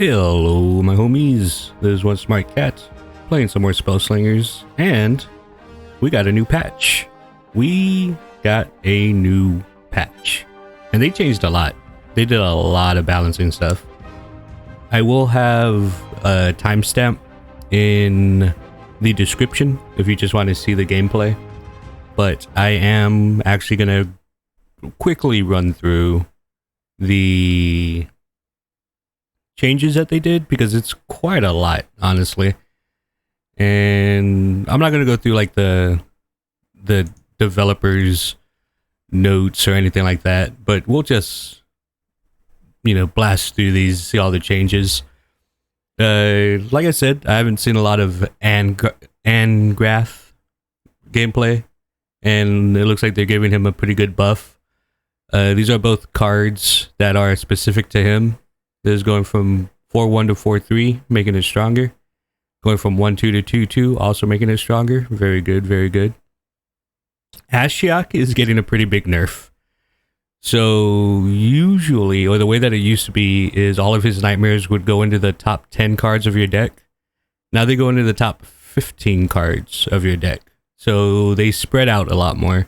Hello, my homies. This is OneSmartCat playing some more Spellslingers, and we got a new patch. And they changed a lot. They did a lot of balancing stuff. I will have a timestamp in the description if you just want to see the gameplay, but I am actually going to quickly run through the changes that they did because it's quite a lot, honestly. And I'm not going to go through like the developers' notes or anything like that, but we'll just, blast through these, see all the changes. Like I said, I haven't seen a lot of Angrath gameplay, and it looks like they're giving him a pretty good buff. These are both cards that are specific to him. This is going from 4-1 to 4-3, making it stronger. Going from 1-2 to 2-2, also making it stronger. Very good, very good. Ashiok is getting a pretty big nerf. So usually, or the way that it used to be, is all of his nightmares would go into the top 10 cards of your deck. Now they go into the top 15 cards of your deck. So they spread out a lot more.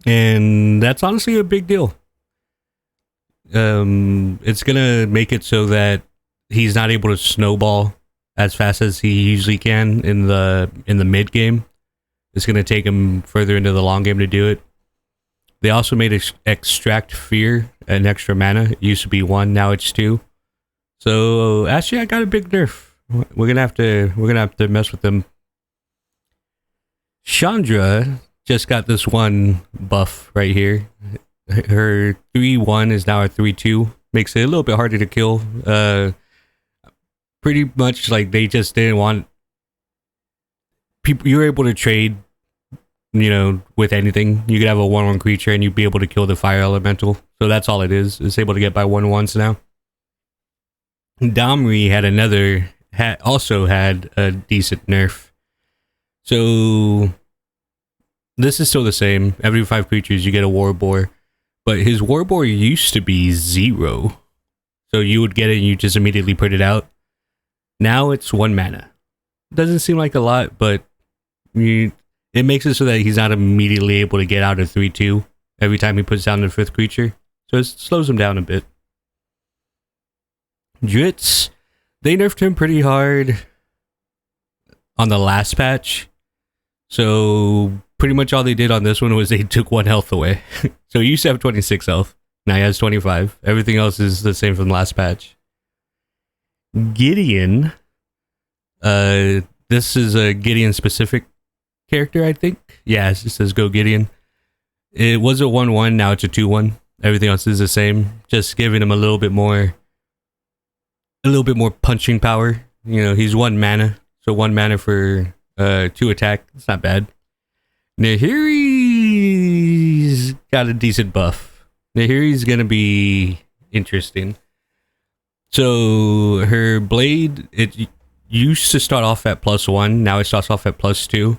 And that's honestly a big deal. It's gonna make it so that he's not able to snowball as fast as he usually can in the mid game. It's gonna take him further into the long game to do it. They also made extract fear an extra mana. It used to be 1, now it's 2. So actually, I got a big nerf. We're gonna have to mess with them. Chandra just got this one buff right here. Her 3-1 is now a 3-2. Makes it a little bit harder to kill. Pretty much like they just didn't want people. You were able to trade, with anything. You could have a 1-1 creature and you'd be able to kill the fire elemental. So that's all it is. It's able to get by 1-1s now. Domri also had a decent nerf. So this is still the same. Every 5 creatures you get a Warboar. But his Warboar used to be 0. So you would get it and you just immediately put it out. Now it's 1 mana. Doesn't seem like a lot, but it makes it so that he's not immediately able to get out of 3-2 every time he puts down the 5th creature. So it slows him down a bit. Dritz, they nerfed him pretty hard on the last patch. So pretty much all they did on this one was they took 1 health away. So he used to have 26 health. Now he has 25. Everything else is the same from the last patch. Gideon. This is a Gideon specific character, I think. Yeah, it says Go Gideon. It was a 1-1, now it's a 2-1. Everything else is the same. Just giving him a little bit more punching power. He's 1 mana. So 1 mana for 2 attack. It's not bad. Nahiri's got a decent buff. Nahiri's gonna be interesting. So her blade, it used to start off at +1. Now it starts off at +2.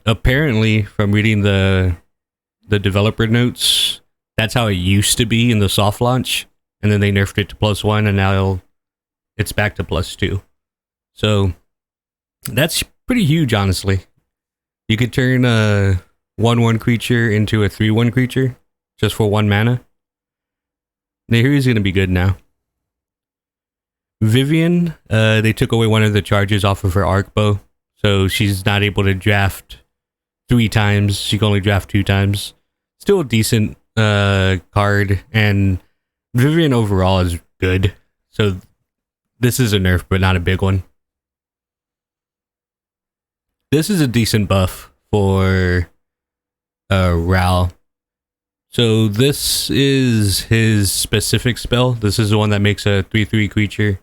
Apparently, from reading the developer notes, that's how it used to be in the soft launch, and then they nerfed it to +1, and now it's back to +2. So that's pretty huge, honestly. You could turn a 1-1 creature into a 3-1 creature just for 1 mana. Nahiri's gonna be good now. Vivian, they took away one of the charges off of her arc bow, so she's not able to draft 3 times. She can only draft 2 times. Still a decent card, and Vivian overall is good. So this is a nerf, but not a big one. This is a decent buff for Ral. So this is his specific spell. This is the one that makes a 3-3 creature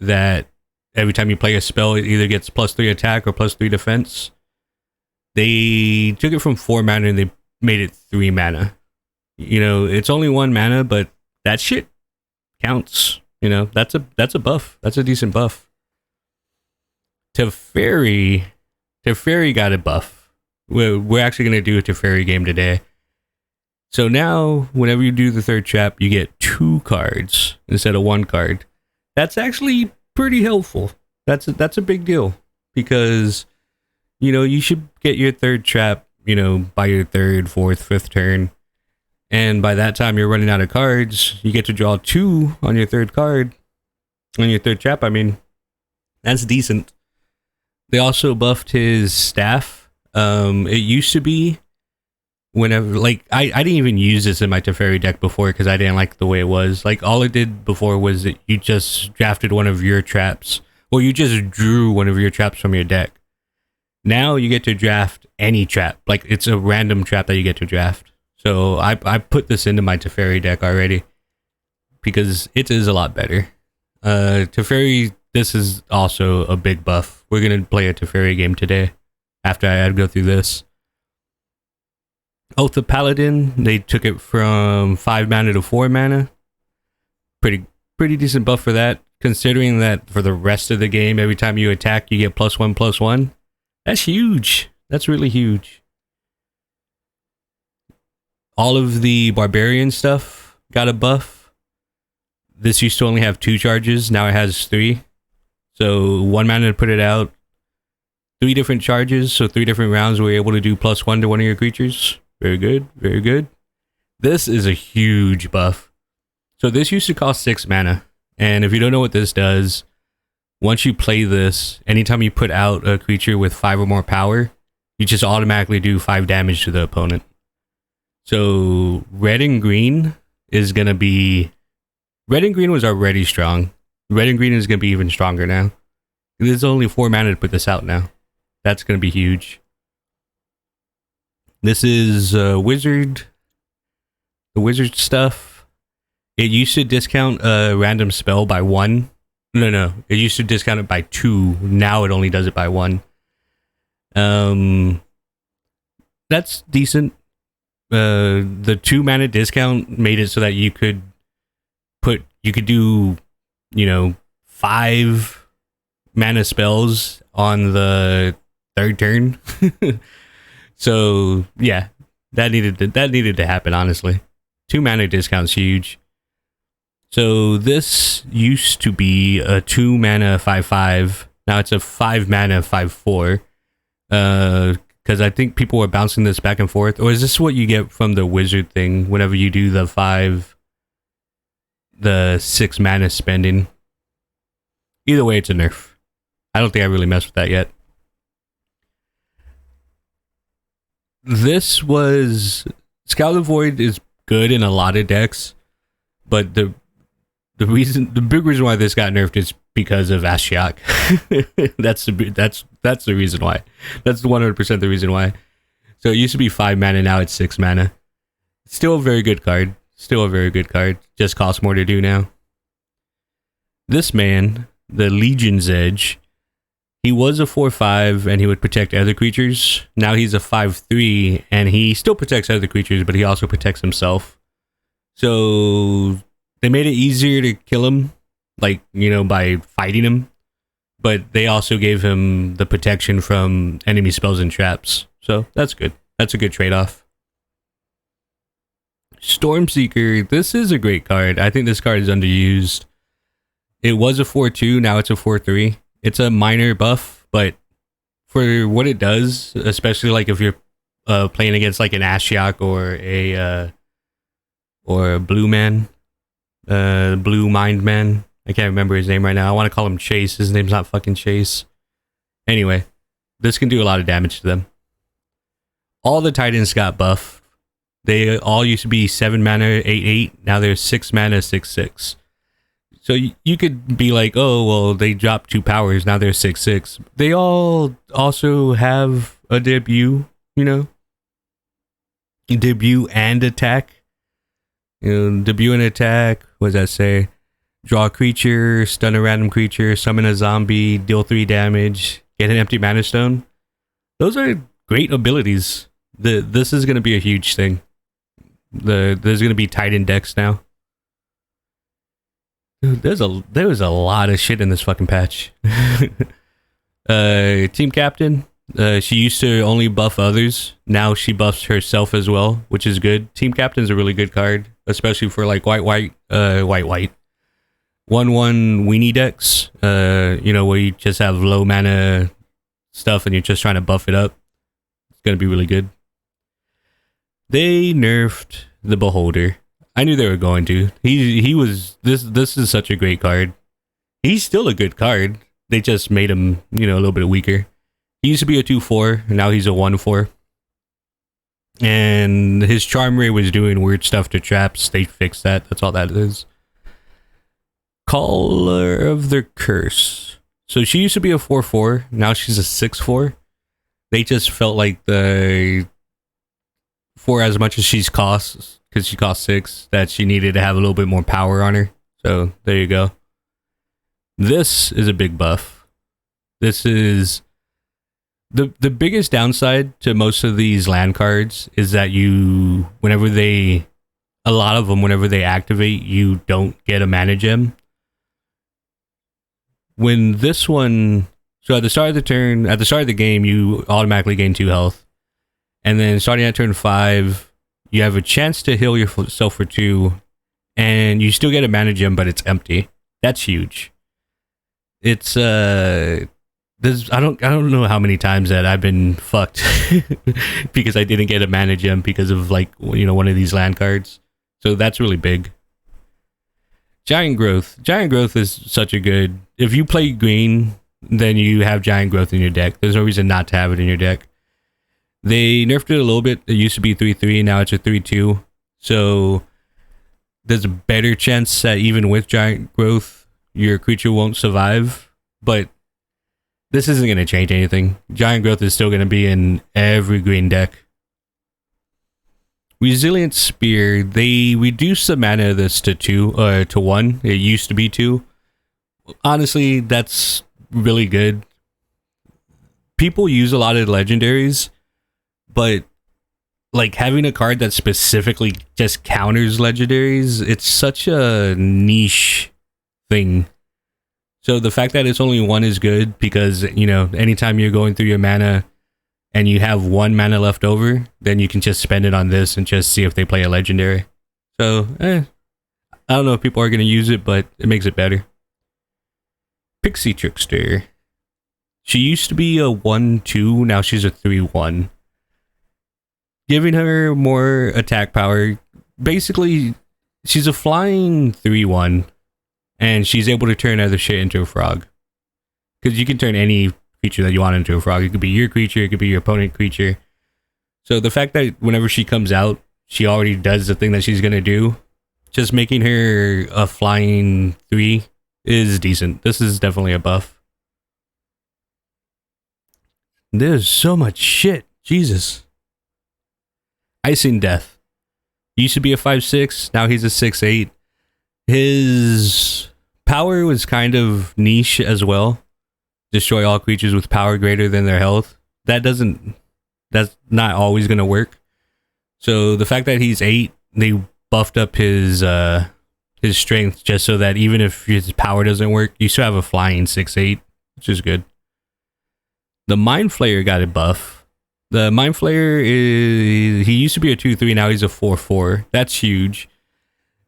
that every time you play a spell, it either gets +3 attack or +3 defense. They took it from 4 mana and they made it 3 mana. It's only 1 mana, but that shit counts. That's a buff. That's a decent buff. Teferi got a buff. We're actually going to do a Teferi game today. So now, whenever you do the third trap, you get 2 cards instead of 1 card. That's actually pretty helpful. That's a big deal because, you know, you should get your third trap, you know, by your 3rd, 4th, 5th turn. And by that time, you're running out of cards. You get to draw 2 on your 3rd card. On your 3rd trap, I mean. That's decent. They also buffed his staff. It used to be whenever, like, I didn't even use this in my Teferi deck before because I didn't like the way it was. Like, all it did before was that you just drafted one of your traps, or you just drew one of your traps from your deck. Now you get to draft any trap. Like, it's a random trap that you get to draft. So I put this into my Teferi deck already because it is a lot better. Teferi, this is also a big buff. We're going to play a Teferi game today after I go through this. Oath of Paladin, they took it from 5 mana to 4 mana. Pretty decent buff for that, considering that for the rest of the game, every time you attack, you get +1/+1. That's huge. That's really huge. All of the Barbarian stuff got a buff. This used to only have 2 charges, now it has 3. So 1 mana to put it out. 3 different charges, so 3 different rounds where you're able to do +1 to one of your creatures. Very good, very good. This is a huge buff. So this used to cost 6 mana. And if you don't know what this does, once you play this, anytime you put out a creature with 5 or more power, you just automatically do 5 damage to the opponent. So red and green is going to be... Red and green was already strong. Red and green is going to be even stronger now. There's only 4 mana to put this out now. That's going to be huge. This is Wizard. The Wizard stuff. It used to discount a random spell by 1. No. It used to discount it by 2. Now it only does it by 1. That's decent. The 2 mana discount made it so that you could do, you know, 5 mana spells on the 3rd turn. So yeah, that needed to happen, honestly. 2 mana discount's huge. So this used to be a 2 mana 5/5. Now it's a 5 mana 5/4. Because I think people were bouncing this back and forth. Or is this what you get from the wizard thing whenever you do the 6 mana spending? Either way, it's a nerf. I don't think I really messed with that yet. This was... Scout the Void is good in a lot of decks, but the big reason why this got nerfed is because of Ashiok. that's the reason why. That's 100% the reason why. So it used to be 5 mana, now it's 6 mana. Still a very good card. Just costs more to do now. This man, the Legion's Edge, he was a 4/5 and he would protect other creatures. Now he's a 5/3 and he still protects other creatures, but he also protects himself. So they made it easier to kill him, like, you know, by fighting him. But they also gave him the protection from enemy spells and traps. So that's good. That's a good trade-off. Stormseeker, this is a great card. I think this card is underused. It was a 4/2, now it's a 4/3. It's a minor buff, but for what it does, especially like if you're playing against like an Ashiok or a blue man, blue mind man. I can't remember his name right now. I want to call him Chase. His name's not fucking Chase. Anyway, this can do a lot of damage to them. All the Titans got buff. They all used to be 7 mana 8/8. Now they're 6 mana 6/6. So you could be like, oh, well, they dropped 2 powers. Now they're 6/6. They all also have a debut, you know? Debut and attack. You know, debut and attack. What does that say? Draw a creature, stun a random creature, summon a zombie, deal 3 damage, get an empty mana stone. Those are great abilities. This is going to be a huge thing. There's going to be Titan decks now. Dude, there was a lot of shit in this fucking patch. Team captain, She used to only buff others. Now she buffs herself as well, which is good. Team Captain's a really good card, especially for like white 1/1 weenie decks. Where you just have low mana stuff and you're just trying to buff it up. It's gonna be really good. They nerfed the Beholder. I knew they were going to. He was this is such a great card. He's still a good card. They just made him, a little bit weaker. He used to be a 2/4, now he's a 1/4. And his Charm Ray was doing weird stuff to traps. They fixed that. That's all that is. Caller of the Curse. So she used to be a 4/4, now she's a 6/4. They just felt like for as much as she's costs, because she costs 6, that she needed to have a little bit more power on her. So there you go. This is a big buff. This is the biggest downside to most of these land cards is that whenever they activate, you don't get a mana gem. When this one, so at the start of the game, you automatically gain 2 health. And then starting at turn 5, you have a chance to heal yourself for 2, and you still get a mana gem, but it's empty. That's huge. It's I don't know how many times that I've been fucked because I didn't get a mana gem because of one of these land cards. So that's really big. Giant Growth. Giant Growth is such a good. If you play green, then you have Giant Growth in your deck. There's no reason not to have it in your deck. They nerfed it a little bit. It used to be 3/3, now it's a 3/2. So there's a better chance that even with Giant Growth, your creature won't survive. But this isn't going to change anything. Giant Growth is still going to be in every green deck. Resilient Spear. They reduced the mana of this to 1. It used to be 2. Honestly, that's really good. People use a lot of legendaries, but having a card that specifically just counters legendaries, it's such a niche thing. So the fact that it's only 1 is good because, anytime you're going through your mana and you have 1 mana left over, then you can just spend it on this and just see if they play a legendary. So, I don't know if people are going to use it, but it makes it better. Pixie Trickster. She used to be a 1/2, now she's a 3/1. Giving her more attack power. Basically, she's a flying 3/1. And she's able to turn other shit into a frog. Because you can turn any creature that you want into a frog. It could be your creature, it could be your opponent creature. So the fact that whenever she comes out, she already does the thing that she's going to do, just making her a flying 3 is decent. This is definitely a buff. There's so much shit. Jesus. Icingdeath. Used to be a 5/6, now he's a 6/8. His power was kind of niche as well. Destroy all creatures with power greater than their health. That's not always going to work. So the fact that he's 8, they buffed up his strength just so that even if his power doesn't work, you still have a flying 6/8, which is good. The Mind Flayer got a buff. The Mind Flayer he used to be a 2/3, now he's a 4/4. That's huge.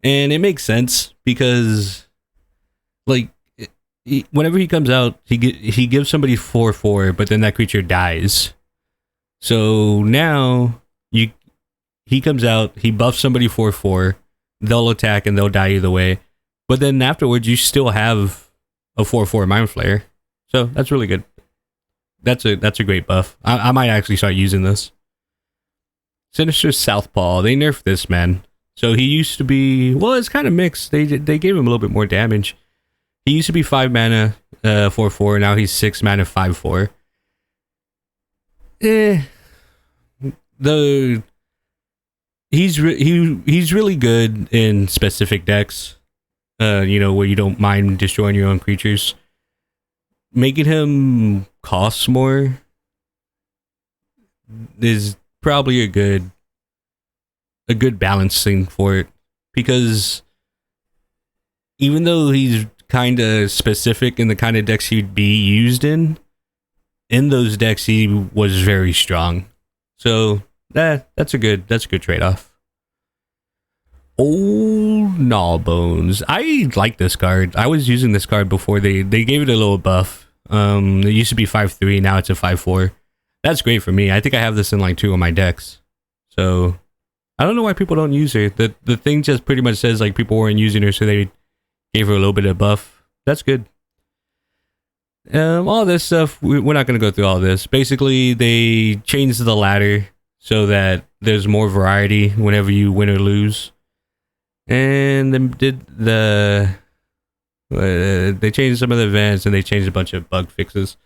And it makes sense because, whenever he comes out, he gives somebody 4/4, but then that creature dies. So now he comes out, he buffs somebody 4/4, they'll attack and they'll die either way. But then afterwards, you still have a 4/4 Mind Flayer. So that's really good. That's a great buff. I might actually start using this. Sinister Southpaw. They nerfed this, man. So he used to be, well, it's kind of mixed. They gave him a little bit more damage. He used to be 5 mana, 4/4. Now he's 6 mana, 5/4. He's really good in specific decks. Where you don't mind destroying your own creatures. Making him cost more is probably a good balancing for it, because even though he's kind of specific in the kind of decks he'd be used in, in those decks, he was very strong. So that's a good trade-off. Old Gnawbones. I like this card. I was using this card before they gave it a little buff. It used to be 5/3, now it's a 5/4. That's great for me. I think I have this in like 2 of my decks. So I don't know why people don't use her. The thing just pretty much says like people weren't using her, so they gave her a little bit of buff. That's good. All this stuff, we're not going to go through all this. Basically, they changed the ladder so that there's more variety whenever you win or lose. And they did they changed some of the events, and they changed a bunch of bug fixes.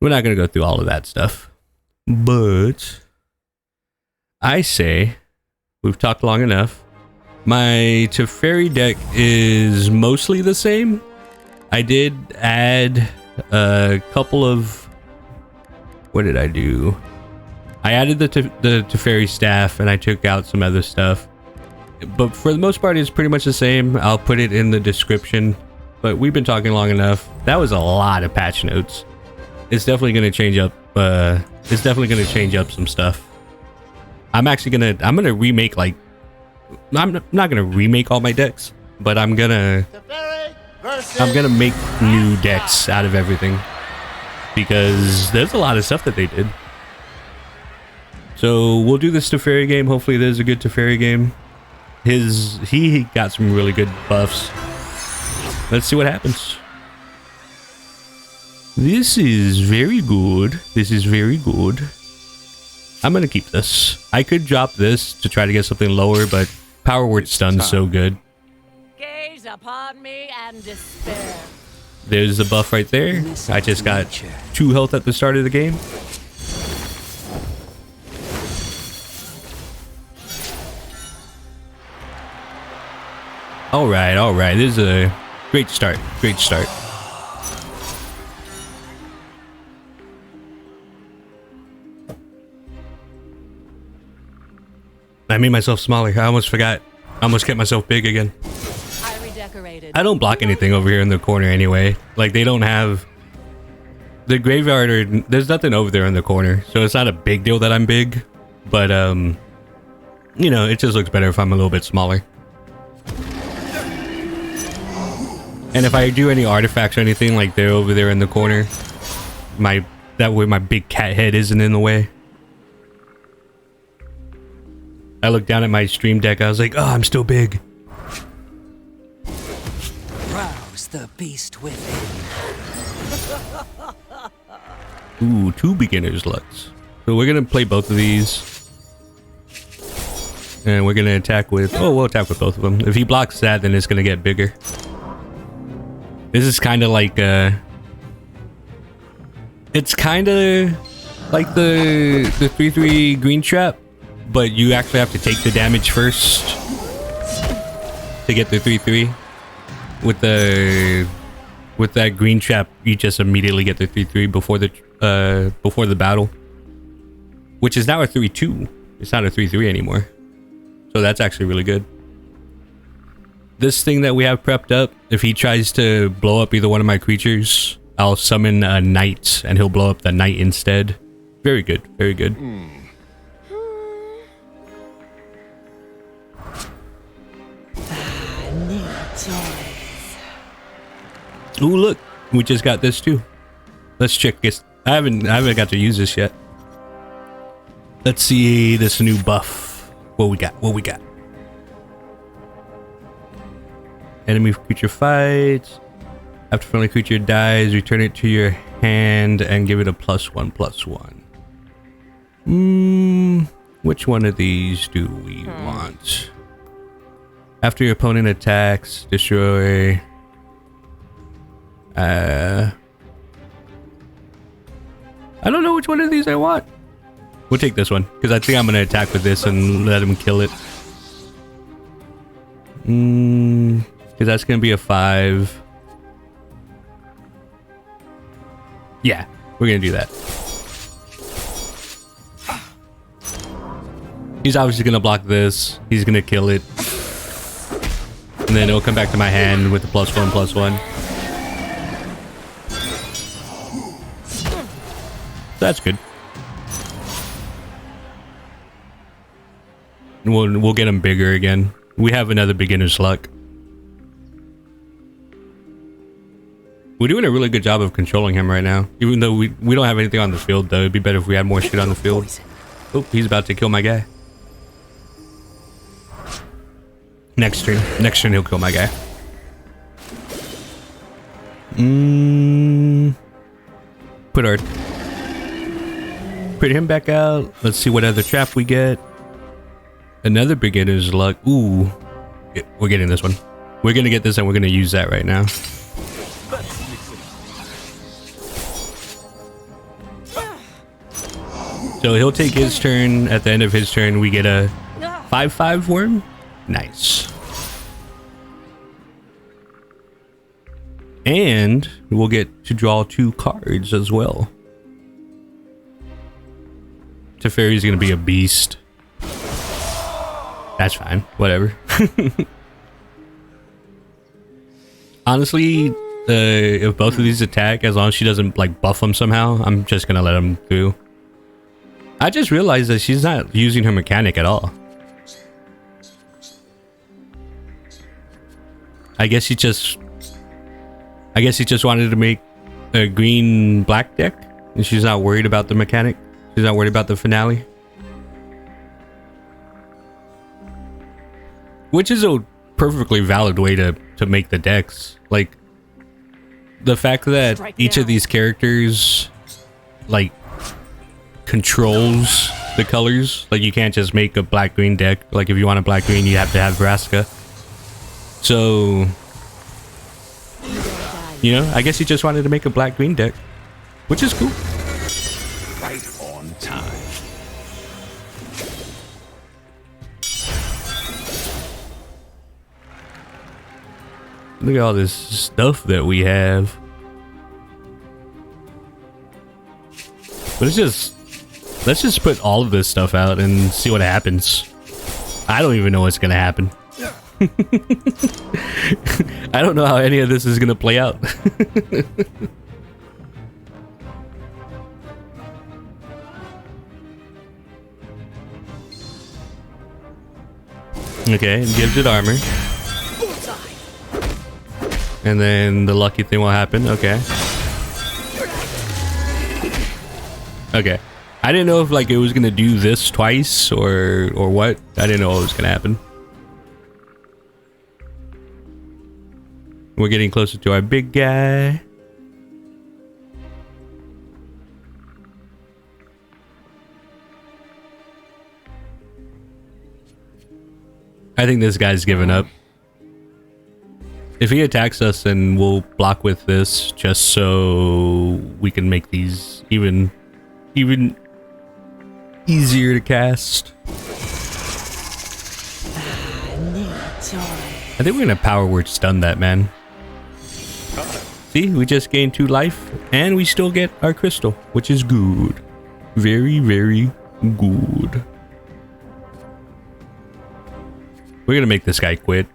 We're not going to go through all of that stuff. But I say we've talked long enough. My Teferi deck is mostly the same. I did add a couple of... What did I do? I added the Teferi staff, and I took out some other stuff. But for the most part, it's pretty much the same. I'll put it in the description. But we've been talking long enough. That was a lot of patch notes. It's definitely going to change up. It's definitely going to change up some stuff. I'm gonna remake like. I'm not gonna remake all my decks, but I'm gonna make new decks out of everything, because there's a lot of stuff that they did. So we'll do this Teferi game. Hopefully there's a good Teferi game. He got some really good buffs. Let's see what happens. This is very good. This is very good. I'm gonna keep this. I could drop this to try to get something lower, but Power Word Stun's so good. Gaze upon me and despair. There's the buff right there. I just got 2 health at the start of the game. Alright, alright. This is a great start. Great start. I made myself smaller. I almost forgot. I almost kept myself big again. I redecorated. I don't block anything over here in the corner anyway. Like, they don't have... The graveyard, or there's nothing over there in the corner. So it's not a big deal that I'm big. But, you know, it just looks better if I'm a little bit smaller. And if I do any artifacts or anything, like they're over there in the corner, that way my big cat head isn't in the way. I looked down at my stream deck, I was like, oh, I'm still big. Rouse the beast within. Ooh, 2 beginner's lucks. So we're gonna play both of these. And we're gonna attack with... Oh, we'll attack with both of them. If he blocks that, then it's gonna get bigger. This is kind of like... It's kind of like the 3/3 green trap. But you actually have to take the damage first to get the 3/3. With that green trap, you just immediately get the 3/3 before the battle, which is now a 3/2. It's not a 3/3 anymore. So that's actually really good. This thing that we have prepped up, if he tries to blow up either one of my creatures, I'll summon a knight and he'll blow up the knight instead. Very good, very good. Ooh, look, we just got this too. Let's check this. I haven't got to use this yet. Let's see this new buff. What we got? What we got? Enemy creature fights. After friendly creature dies, return it to your hand and give it a +1/+1. Which one of these do we want? After your opponent attacks, destroy. I don't know which one of these I want. We'll take this one, because I think I'm going to attack with this and let him kill it. Because that's going to be a 5. Yeah, we're going to do that. He's obviously going to block this. He's going to kill it. And then it'll come back to my hand with the +1/+1. That's good. We'll get him bigger again. We have another beginner's luck. We're doing a really good job of controlling him right now. Even though we don't have anything on the field, though. It'd be better if we had more shit on the field. Oh, he's about to kill my guy. Next turn he'll kill my guy. Put him back out. Let's see what other trap we get. Another beginner's luck. Ooh. We're getting this one. We're gonna get this and we're gonna use that right now. So he'll take his turn. At the end of his turn, we get a 5/5 worm. Nice. And we'll get to draw 2 cards as well. Teferi's gonna be a beast. That's fine. Whatever. Honestly, if both of these attack, as long as she doesn't like buff them somehow, I'm just gonna let them through. I just realized that she's not using her mechanic at all. I guess he just wanted to make a green black deck, and she's not worried about the mechanic. She's not worried about the finale. Which is a perfectly valid way to make the decks. Like, the fact that each of these characters, like, controls the colors. Like, you can't just make a black-green deck. Like, if you want a black-green, you have to have Vraska. So, you know, I guess he just wanted to make a black-green deck, which is cool. Right on time. Look at all this stuff that we have. But let's just put all of this stuff out and see what happens. I don't even know what's gonna happen. I don't know how any of this is gonna play out. Okay, it gives it armor. And then the lucky thing will happen. Okay. Okay. I didn't know if like it was gonna do this twice or what. I didn't know what was gonna happen. We're getting closer to our big guy. I think this guy's given up. If he attacks us, then we'll block with this just so we can make these even easier to cast. I think we're gonna power word stun that man. See, we just gained 2 life and we still get our crystal, which is good. Very, very good. We're gonna make this guy quit.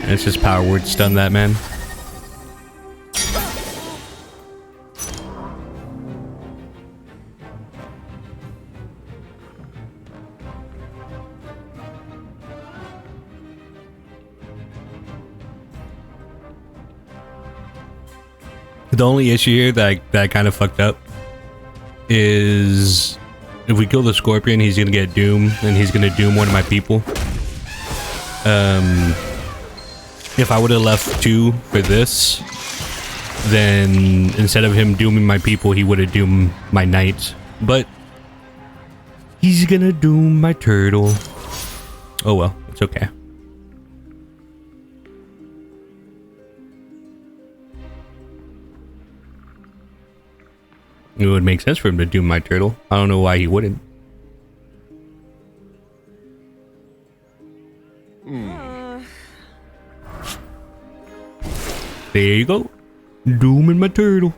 Let's just power word stun that man. The only issue here that I kind of fucked up is if we kill the scorpion, he's gonna get doom, and he's gonna doom one of my people. If I would have left 2 for this, then instead of him dooming my people, he would have doomed my knight. But he's gonna doom my turtle. Oh well, it's okay. It would make sense for him to doom my turtle. I don't know why he wouldn't. There you go. Dooming my turtle.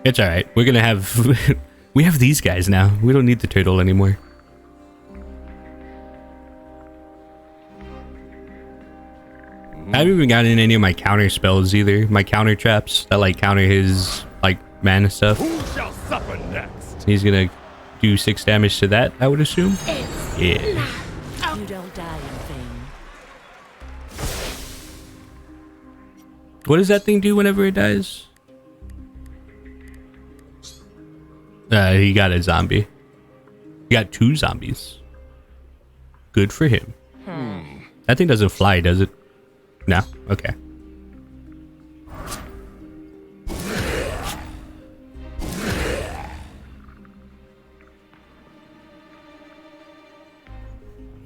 It's alright. We're gonna have... we have these guys now. We don't need the turtle anymore. I haven't even gotten any of my counter spells either. My counter traps that like counter his like mana stuff. Who shall suffer next? He's gonna do 6 damage to that, I would assume. Yeah. You don't die in vain. What does that thing do whenever it dies? He got a zombie. He got 2 zombies. Good for him. That thing doesn't fly, does it? No? Okay.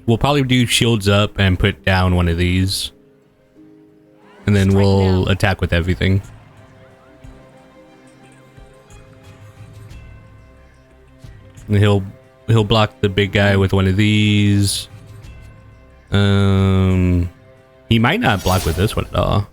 We'll probably do shields up and put down one of these. And then we'll attack with everything. And he'll block the big guy with one of these. He might not block with this one at all.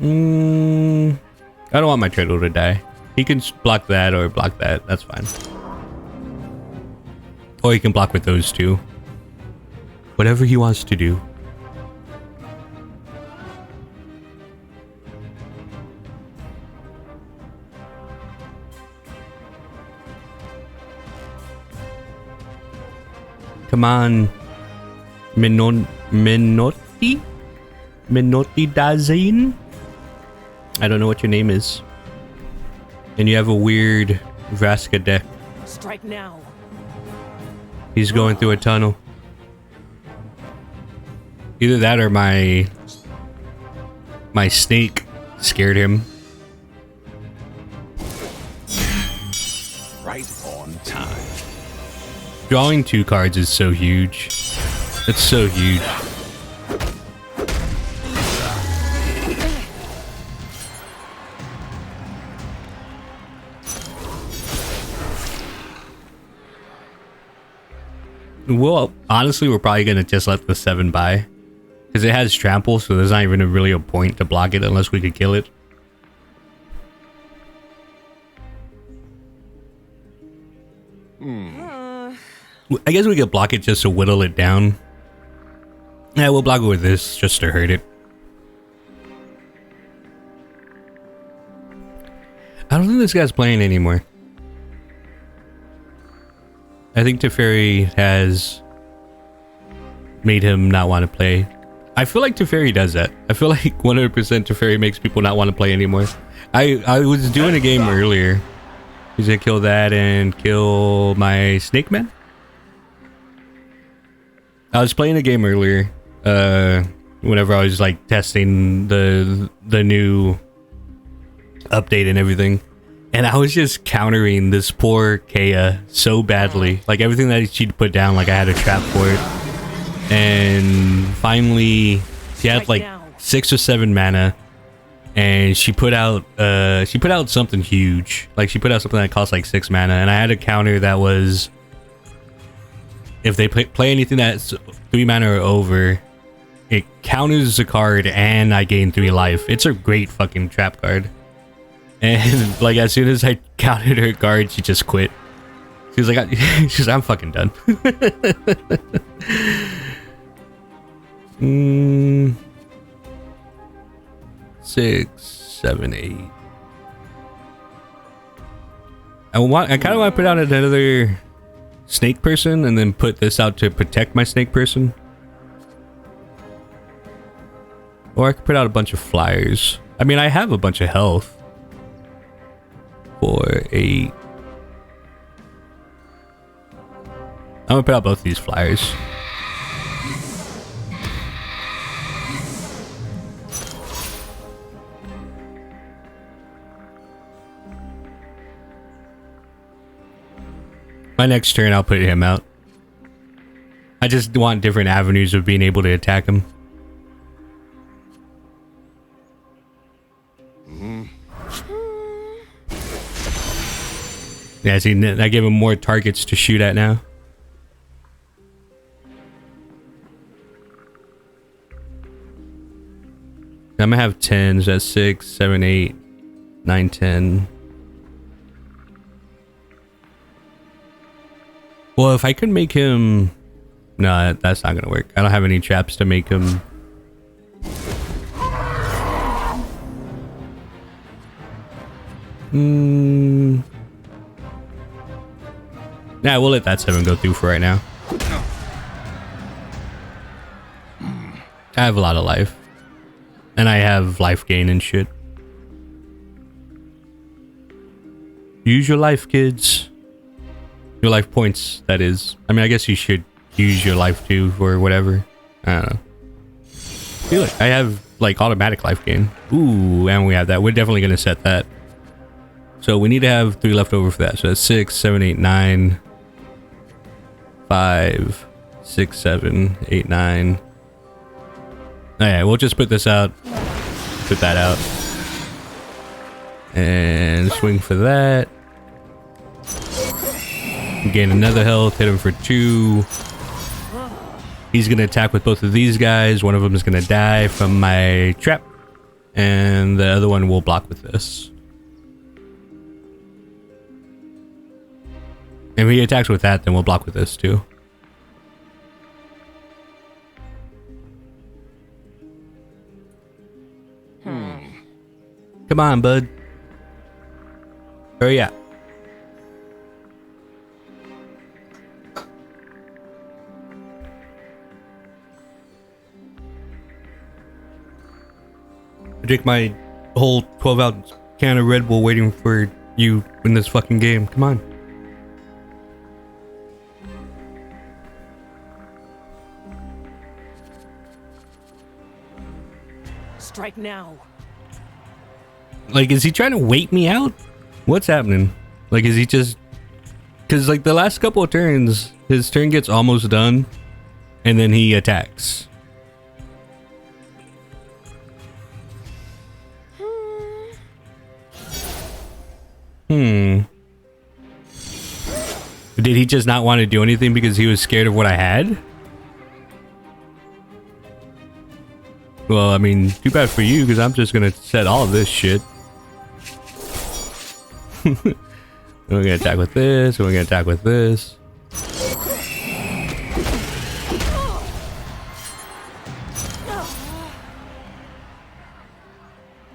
I don't want my turtle to die. He can block that or block that. That's fine. Or he can block with those two. Whatever he wants to do. Come on. Minotti Dazine? I don't know what your name is. And you have a weird Vraska deck. Strike now. He's going through a tunnel. Either that or my snake scared him. Right on time. Drawing 2 cards is so huge. It's so huge. Well, honestly, we're probably going to just let the 7 by. Because it has trample, so there's not even really a point to block it unless we could kill it. I guess we could block it just to whittle it down. Yeah, we'll block it with this just to hurt it. I don't think this guy's playing anymore. I think Teferi has made him not want to play. I feel like Teferi does that. I feel like 100% Teferi makes people not want to play anymore. I was doing a game earlier. He's gonna kill that and kill my snake man. I was playing a game earlier. Whenever I was like testing the new update and everything. And I was just countering this poor Kaya so badly. Like everything that she'd put down, like I had a trap for it. And finally, she had like 6 or 7 mana. And she put out something huge. Like she put out something that cost like 6 mana. And I had a counter that was, if they play anything that's 3 mana or over, it counters the card and I gain 3 life. It's a great fucking trap card. And like as soon as I counted her card, she just quit. She was like, she's I'm fucking done. 6, 7, 8. I kind of want to put out another snake person and then put this out to protect my snake person. Or I could put out a bunch of flyers. I mean, I have a bunch of health. 4, 8. I'm gonna put out both these flyers. My next turn, I'll put him out. I just want different avenues of being able to attack him. Yeah, see, I gave him more targets to shoot at now. I'm gonna have 10s. That's 6, 7, 8, 9, 10. Well, if I could make him... No, that's not gonna work. I don't have any traps to make him... Nah, we'll let that 7 go through for right now. I have a lot of life. And I have life gain and shit. Use your life, kids. Your life points, that is. I mean, I guess you should use your life too, or whatever. I don't know. See, look, I have, like, automatic life gain. Ooh, and we have that. We're definitely going to set that. So we need to have 3 left over for that. So that's 6, 7, 8, 9. 5, 6, 7, 8, 9. Alright, we'll just put this out. Put that out. And swing for that. Gain another health. Hit him for 2. He's going to attack with both of these guys. One of them is going to die from my trap. And the other one will block with this. If he attacks with that, then we'll block with this too. Come on, bud. Hurry up. I drink my whole 12-ounce can of Red Bull waiting for you in this fucking game. Come on. Strike now. Like, is he trying to wait me out? What's happening? Like, is he just... Because, like, the last couple of turns, his turn gets almost done, and then he attacks. Did he just not want to do anything because he was scared of what I had? Well, I mean, too bad for you, because I'm just going to set all of this shit. We're going to attack with this, and we're going to attack with this.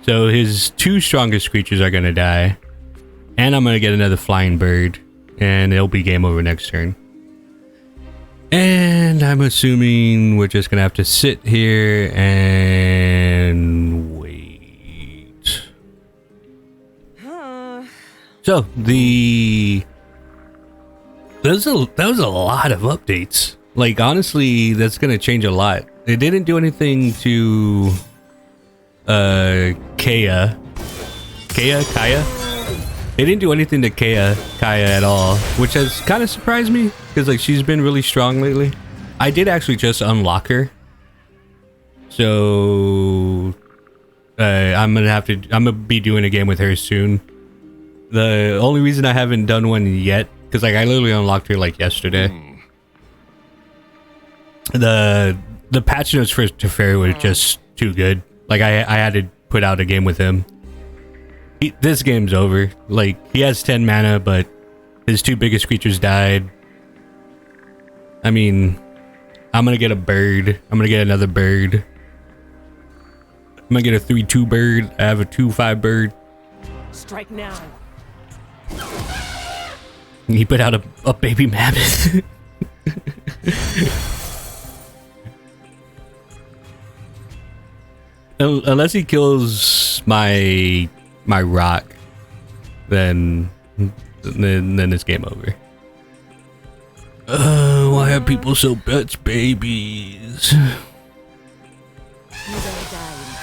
So his 2 strongest creatures are going to die. And I'm going to get another flying bird. And it'll be game over next turn. And I'm assuming we're just going to have to sit here and wait. So, that was a lot of updates. Like, honestly, that's going to change a lot. They didn't do anything to Kaya. They didn't do anything to Kaya at all, which has kind of surprised me because, like, she's been really strong lately. I did actually just unlock her, so I'm gonna be doing a game with her soon. The only reason I haven't done one yet, because, like, I literally unlocked her like yesterday. The patch notes for Teferi were just too good. Like, I had to put out a game with him. This game's over. Like, he has 10 mana, but his 2 biggest creatures died. I mean, I'm gonna get a bird. I'm gonna get another bird. I'm gonna get a 3/2 bird. I have a 2/5 bird. Strike now. He put out a baby mammoth. Unless he kills my rock, then it's game over. Why are people so much babies?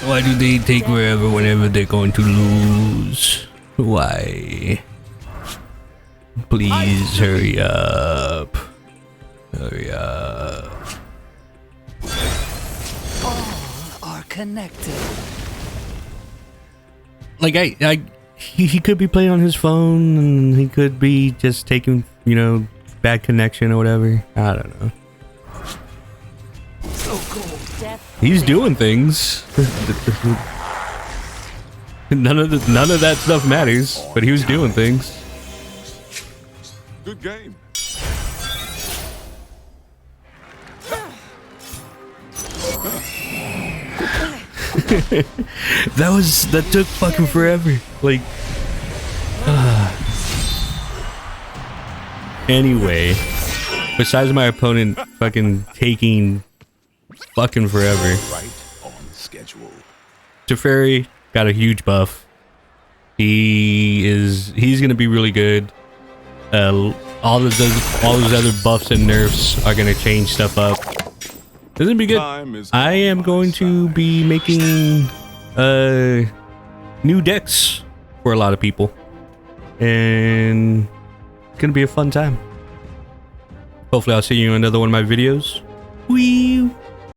Why do they take forever whenever they're going to lose? Why? Please hurry up. Hurry up. All are connected. Like, he could be playing on his phone, and he could be just taking, you know, bad connection or whatever. I don't know. So cool. He's doing things. none of that stuff matters, but he was doing things. Good game. That took fucking forever. Like, anyway, besides my opponent fucking taking fucking forever, Right on schedule. Teferi got a huge buff. He's gonna be really good. All those other buffs and nerfs are gonna change stuff up. It's gonna be good. I am going to be making new decks for a lot of people, and it's gonna be a fun time. Hopefully I'll see you in another one of my videos. Wee.